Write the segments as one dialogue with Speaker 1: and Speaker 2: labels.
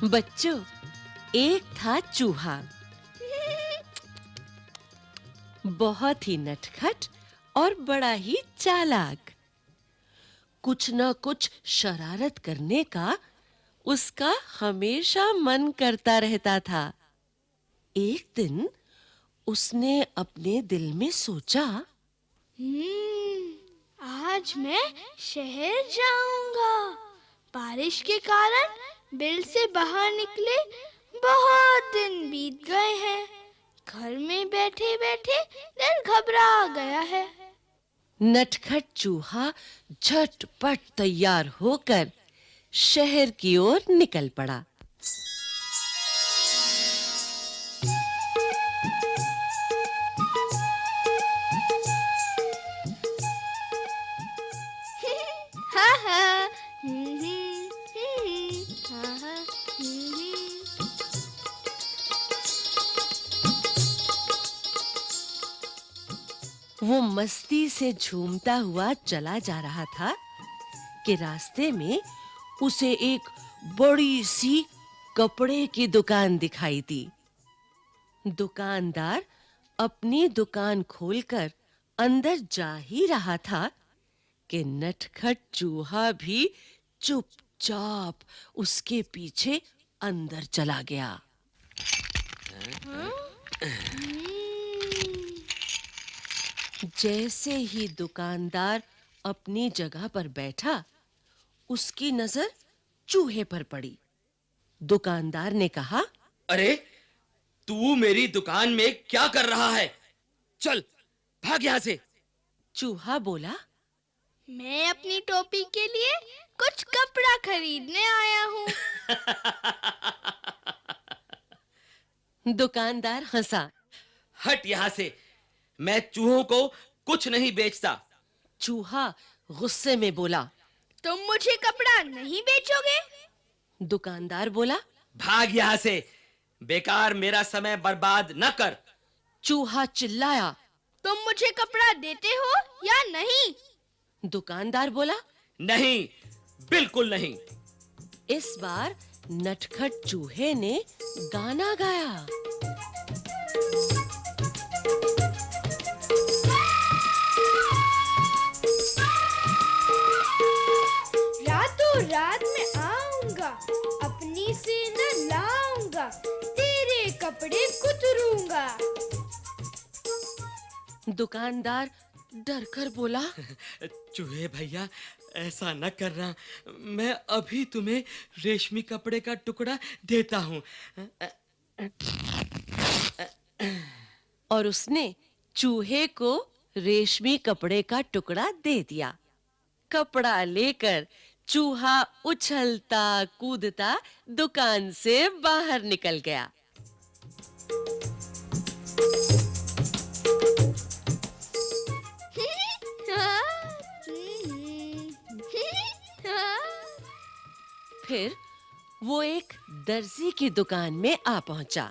Speaker 1: बच्चों, एक था चूहा, बहुत ही नटखट और बड़ा ही चालाक। कुछ न कुछ शरारत करने का उसका हमेशा मन करता रहता था। एक दिन उसने अपने दिल में सोचा,
Speaker 2: आज मैं शहर जाऊंगा। बारिश के कारण बिल से बाहर निकले बहुत दिन बीत गए हैं। घर में बैठे-बैठे दिल घबरा गया है।
Speaker 1: नटखट चूहा झटपट तैयार होकर शहर की ओर निकल पड़ा।
Speaker 2: हा हा हा हा।
Speaker 1: वो मस्ती से झूमता हुआ चला जा रहा था कि रास्ते में उसे एक बड़ी सी कपड़े की दुकान दिखाई दी। दुकानदार अपनी दुकान खोलकर अंदर जा ही रहा था कि नटखट चूहा भी चुपचाप उसके पीछे अंदर चला गया। जैसे ही दुकानदार अपनी जगह पर बैठा, उसकी नजर चूहे पर पड़ी। दुकानदार ने कहा,
Speaker 3: अरे, तू मेरी दुकान में क्या कर रहा है? चल, भाग यहाँ से।
Speaker 1: चूहा बोला,
Speaker 2: मैं अपनी टोपी के लिए कुछ कपड़ा खरीदने आया हूँ।
Speaker 1: दुकानदार हंसा।
Speaker 3: हट यहाँ से। मैं चूहों को कुछ नहीं बेचता।
Speaker 1: चूहा गुस्से में बोला।
Speaker 2: तुम मुझे कपड़ा नहीं बेचोगे?
Speaker 1: दुकानदार बोला।
Speaker 3: भाग यहाँ से। बेकार मेरा समय बर्बाद न कर।
Speaker 1: चूहा चिल्लाया।
Speaker 2: तुम मुझे कपड़ा देते हो या नहीं?
Speaker 1: दुकानदार बोला।
Speaker 3: नहीं, बिल्कुल नहीं।
Speaker 1: इस बार नटखट चूहे ने गाना गाया।
Speaker 2: रातों रात में आऊंगा, अपनी से न लाऊंगा, तेरे कपड़े कुतरूंगा।
Speaker 1: दुकानदार डर कर बोला।
Speaker 3: चूहे भैया, ऐसा न करना। मैं अभी तुम्हें रेशमी कपड़े का टुकड़ा देता हूँ।
Speaker 1: और उसने चूहे को रेशमी कपड़े का टुकड़ा दे दिया। कपड़ा लेकर चूहा उछलता कूदता दुकान से बाहर निकल गया। फिर वो एक दर्जी की दुकान में आ पहुंचा।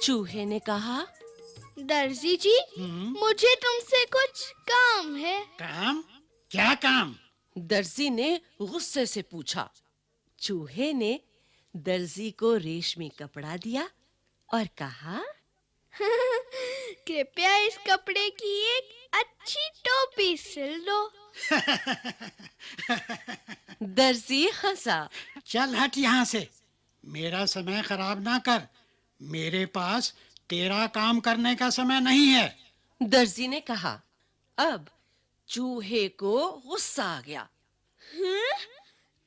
Speaker 1: चूहे ने कहा,
Speaker 2: दर्जी जी, मुझे तुमसे कुछ काम है।
Speaker 4: काम? क्या काम?
Speaker 1: दर्जी ने गुस्से से पूछा। चूहे ने दर्जी को रेशमी कपड़ा दिया और कहा,
Speaker 2: कृपया इस कपड़े की एक अच्छी टोपी सिल दो।
Speaker 1: दर्जी हंसा।
Speaker 4: चल हट यहाँ से। मेरा समय खराब ना कर। मेरे पास तेरा काम करने का समय नहीं है।
Speaker 1: दर्जी ने कहा। अब चूहे को गुस्सा आ गया।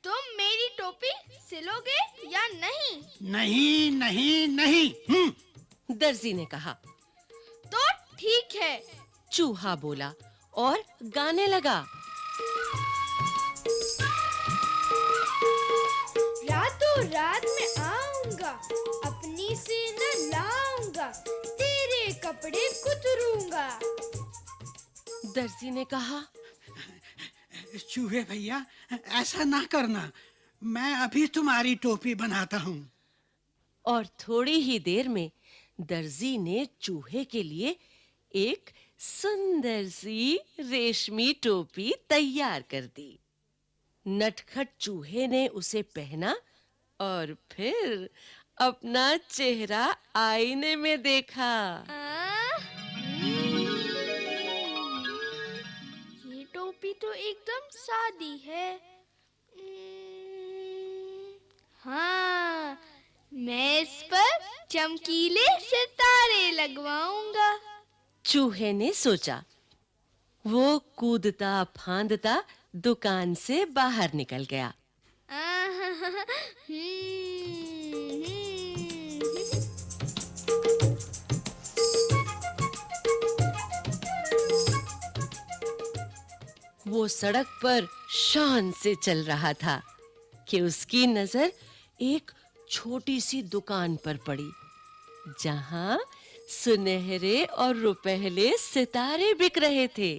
Speaker 2: तुम मेरी टोपी सिलोगे या नहीं?
Speaker 4: नहीं नहीं नहीं।
Speaker 1: दर्जी ने कहा।
Speaker 2: तो ठीक है,
Speaker 1: चूहा बोला और गाने लगा।
Speaker 2: रातों रात में आऊंगा, अपनी से न लाऊंगा, तेरे कपड़े कुतरूंगा।
Speaker 1: दर्जी ने कहा।
Speaker 4: चूहे भैया, ऐसा ना करना। मैं अभी तुम्हारी टोपी बनाता हूँ।
Speaker 1: और थोड़ी ही देर में दर्जी ने चूहे के लिए एक सुंदर सी रेशमी टोपी तैयार कर दी। नटखट चूहे ने उसे पहना और फिर अपना चेहरा आईने में देखा।
Speaker 2: ये टोपी तो एकदम सादी है। हाँ, मैं इस पर चमकीले सितारे लगवाऊंगा।
Speaker 1: चूहे ने सोचा। वो कूदता फांदता दुकान से बाहर निकल गया। वो सड़क पर शान से चल रहा था कि उसकी नजर एक छोटी सी दुकान पर पड़ी, जहां सुनहरे और रुपहले सितारे बिक रहे थे।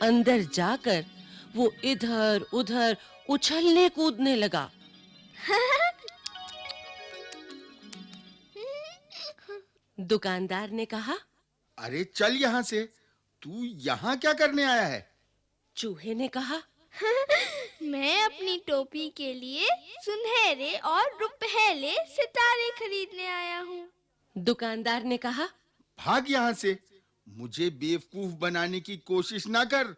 Speaker 1: अंदर जाकर वो इधर-उधर उछलने कूदने लगा। दुकानदार ने कहा,
Speaker 5: अरे चल यहाँ से, तू यहाँ क्या करने आया है?
Speaker 1: चूहे ने कहा,
Speaker 2: मैं अपनी टोपी के लिए सुनहरे और रुपहले सितारे खरीदने आया हूँ।
Speaker 1: दुकानदार ने कहा,
Speaker 5: भाग यहाँ से, मुझे बेवकूफ बनाने की कोशिश ना कर।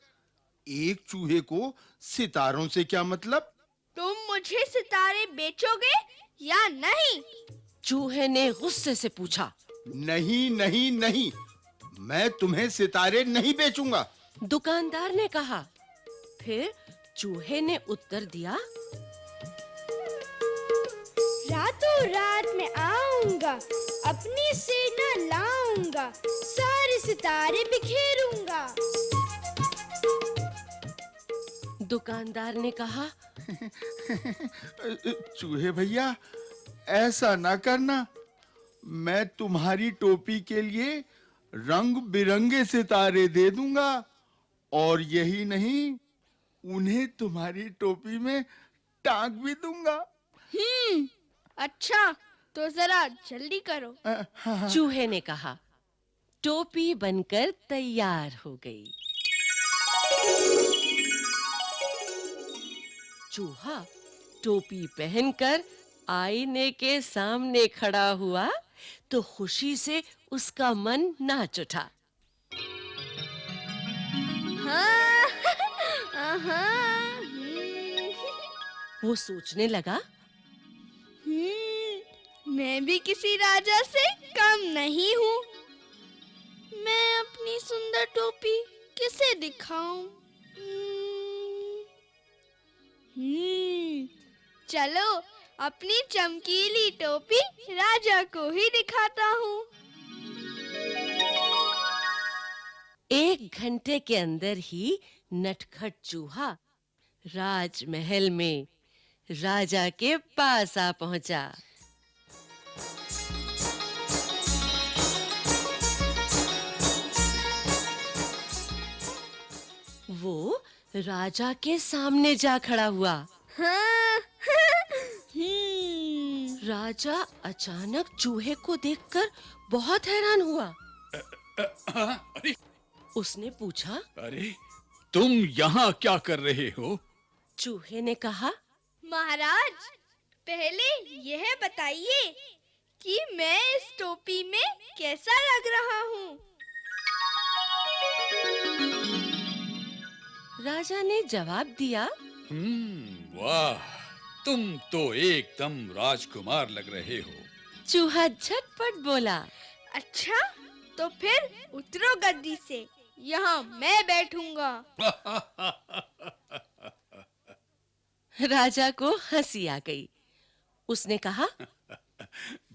Speaker 5: एक चूहे को सितारों से क्या मतलब?
Speaker 2: तुम मुझे सितारे बेचोगे या नहीं?
Speaker 1: चूहे ने गुस्से से पूछा।
Speaker 5: नहीं नहीं नहीं, मैं तुम्हें सितारे नहीं बेचूंगा।
Speaker 1: दुकानदार ने कहा। फिर चूहे ने उत्तर दिया,
Speaker 2: रातों रात में आऊंगा, अपनी सेना लाऊंगा, सारे सितारे बिखेरूंगा।
Speaker 1: दुकानदार ने कहा,
Speaker 5: चूहे भैया, ऐसा ना करना। मैं तुम्हारी टोपी के लिए रंग बिरंगे सितारे दे दूंगा, और यही नहीं, उन्हें तुम्हारी टोपी में टांग भी दूंगा।
Speaker 2: अच्छा, तो जरा जल्दी करो।
Speaker 1: चूहे ने कहा। टोपी बनकर तैयार हो गई। चूहा टोपी पहनकर आईने के सामने खड़ा हुआ तो खुशी से उसका मन नाच उठा। वो सोचने लगा,
Speaker 2: मैं भी किसी राजा से कम नहीं हूँ। मैं अपनी सुंदर टोपी किसे दिखाऊं? चलो, अपनी चमकीली टोपी राजा को ही दिखाता हूँ।
Speaker 1: 1 घंटे के अंदर ही नटखट चूहा राजमहल में राजा के पास आ पहुंचा। वो राजा के सामने जा खड़ा हुआ। राजा अचानक चूहे को देखकर बहुत हैरान हुआ। उसने पूछा,
Speaker 6: अरे तुम यहाँ क्या कर रहे हो?
Speaker 1: चूहे ने कहा,
Speaker 2: महाराज, पहले यह बताइए कि मैं इस टोपी में कैसा लग रहा हूँ?
Speaker 1: राजा ने जवाब दिया,
Speaker 6: वाह, तुम तो एकदम राजकुमार लग रहे हो।
Speaker 1: चूहा झटपट बोला,
Speaker 2: अच्छा, तो फिर उतरो गद्दी से, यहाँ मैं बैठूंगा।
Speaker 1: राजा को हंसी आ गई। उसने कहा,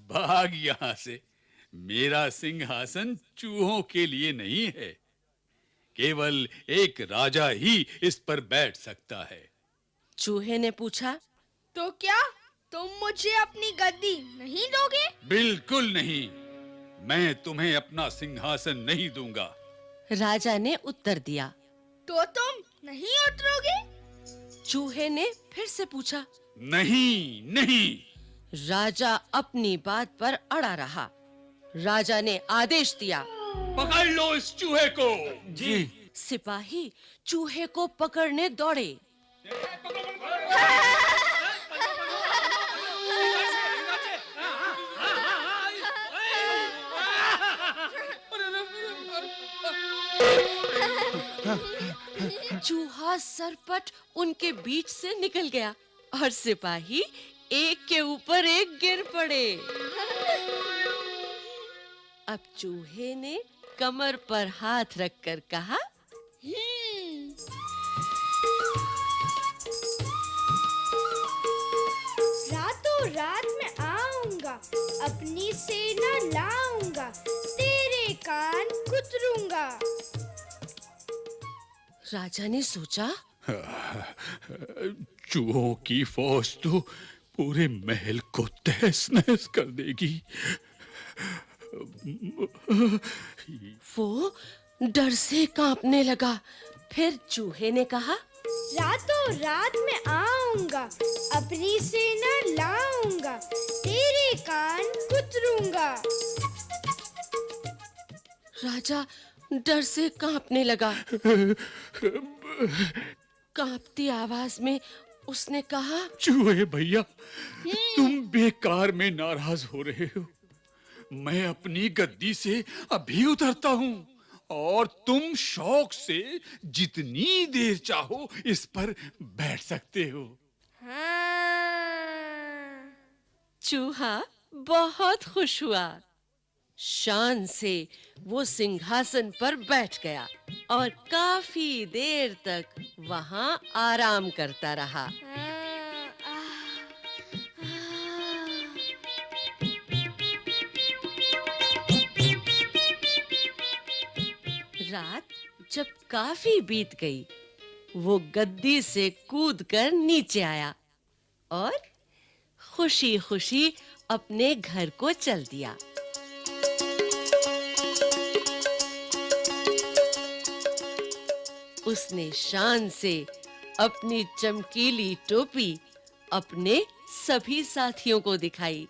Speaker 6: भाग यहाँ से, मेरा सिंहासन चूहों के लिए नहीं है। केवल एक राजा ही इस पर बैठ सकता है।
Speaker 1: चूहे ने पूछा,
Speaker 2: तो क्या तुम मुझे अपनी गद्दी नहीं दोगे?
Speaker 6: बिल्कुल नहीं, मैं तुम्हें अपना सिंहासन नहीं दूंगा।
Speaker 1: राजा ने उत्तर दिया।
Speaker 2: तो तुम नहीं उतरोगे?
Speaker 1: चूहे ने फिर से पूछा।
Speaker 6: नहीं नहीं।
Speaker 1: राजा अपनी बात पर अड़ा रहा। राजा ने आदेश दिया,
Speaker 6: पकड़ लो इस चूहे को।
Speaker 3: जी।
Speaker 1: सिपाही चूहे को पकड़ने दौड़े। चूहा सरपट उनके बीच से निकल गया और सिपाही एक के ऊपर एक गिर पड़े। अब चूहे ने कमर पर हाथ रखकर कहा,
Speaker 2: रातों रात मैं आऊंगा, अपनी सेना लाऊंगा, तेरे कान कुतरूंगा।
Speaker 1: राजा ने सोचा,
Speaker 6: चूहों की फौज तो पूरे महल को तहस नहस कर देगी।
Speaker 1: वो डर से कांपने लगा। फिर चूहे ने कहा,
Speaker 2: रातों रात मैं आऊंगा, अपनी सेना लाऊंगा, तेरे कान कुतरूंगा।
Speaker 1: राजा डर से कांपने लगा। कांपती आवाज में उसने कहा,
Speaker 6: चूहे भैया, तुम बेकार में नाराज हो रहे हो। मैं अपनी गद्दी से अभी उतरता हूँ और तुम शौक से जितनी देर चाहो इस पर बैठ सकते हो।
Speaker 2: हाँ।
Speaker 1: चूहा बहुत खुश हुआ। शान से वो सिंहासन पर बैठ गया और काफी देर तक वहां आराम करता रहा। रात जब काफी बीत गई, वो गद्दी से कूदकर नीचे आया और खुशी-खुशी अपने घर को चल दिया। उसने शान से अपनी चमकीली टोपी अपने सभी साथियों को दिखाई।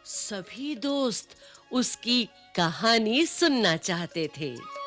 Speaker 1: सभी दोस्त उसकी कहानी सुनना चाहते थे।